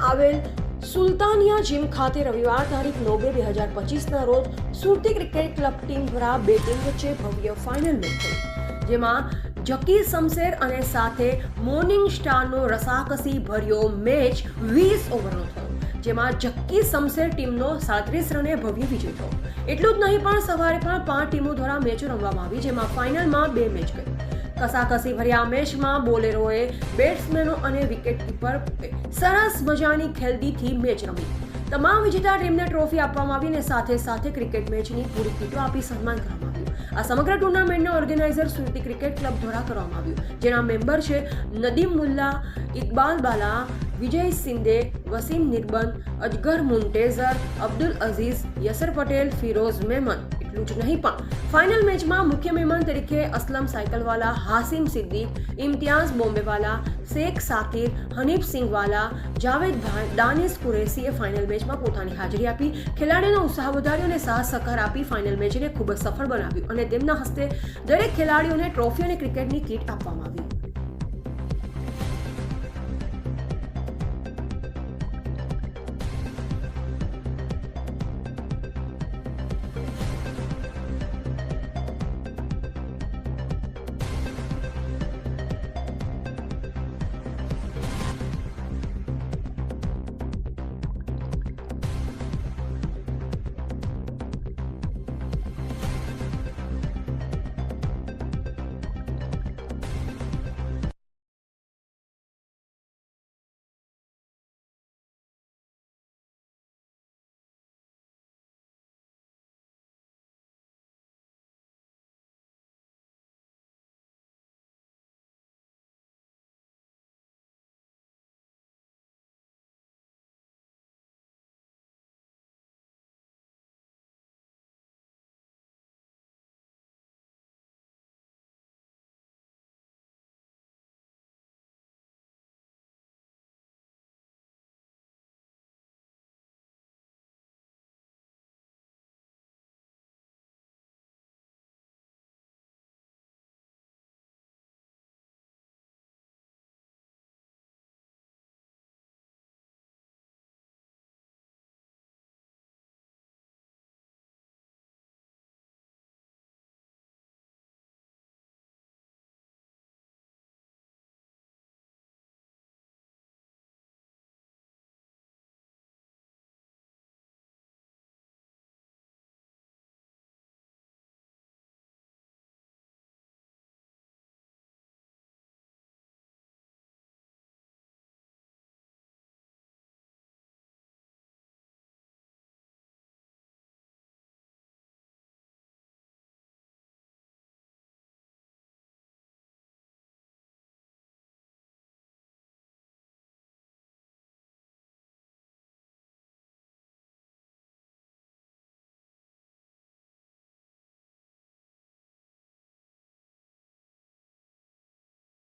આવેલ સુલતાનિયા જીમ ખાતે રવિવાર તારીખ 9/2/2025ના રોજ સુરતી ક્રિકેટ ક્લબ ટીમ દ્વારા બે ટીમ વચ્ચે ભવ્ય ફાઇનલ મેચ થઈ, જેમાં જકી શમશેર અને સાથે મોર્નિંગ સ્ટારનો રસાકસી ભર્યો મેચ 20 ઓવરનો થયો, જેમાં જકી શમશેર ટીમનો 37 રને ભવ્ય વિજય થયો. એટલું જ નહીં પણ સવારે પણ 5 ટીમો દ્વારા મેચો રમવામાં આવી, જેમાં ફાઇનલમાં 2 મેચ ગઈ. કસાકસી ભર્યા મેચમાં બોલરોએ, બેટ્સમેનો અને વિકેટકીપર સરસ મજાની ખેલદીથી મેચ રમી. તમામ વિજેતા ટીમને ટ્રોફી આપવામાં આવી અને સાથે સાથે ક્રિકેટ મેચની પૂરી કીટો આપી સન્માન કરવામાં આવ્યું. આ સમગ્ર ટુર્નામેન્ટનો ઓર્ગેનાઇઝર સુરતી ક્રિકેટ ક્લબ દ્વારા કરવામાં આવ્યું, જેના મેમ્બર છે નદીમ મુલ્લા, ઇકબાલ બાલા, વિજય સિંધે, વસીમ નિર્બન, અજગર મુન્ટેઝર, અબ્દુલ અઝીઝ, યસર પટેલ, ફિરોઝ મેમન. એટલું જ નહીં પણ ફાઇનલ મેચમાં મુખ્ય મહેમાન તરીકે અસલમ સાયકલવાલા, હાસિમ સિદ્દીક, ઇમ્તિયાઝ બોમ્બેવાલા, શેખ સાકિર, હનીફ સિંઘવાલા, જાવેદ દાનિશ કુરેશીએ ફાઇનલ મેચમાં પોતાની હાજરી આપી ખેલાડીઓનો ઉત્સાહ વધાર્યો અને સાથ સહકાર આપી ફાઇનલ મેચને ખૂબ જ સફળ બનાવ્યું અને તેમના હસ્તે દરેક ખેલાડીઓને ટ્રોફી અને ક્રિકેટની કીટ આપવામાં આવી.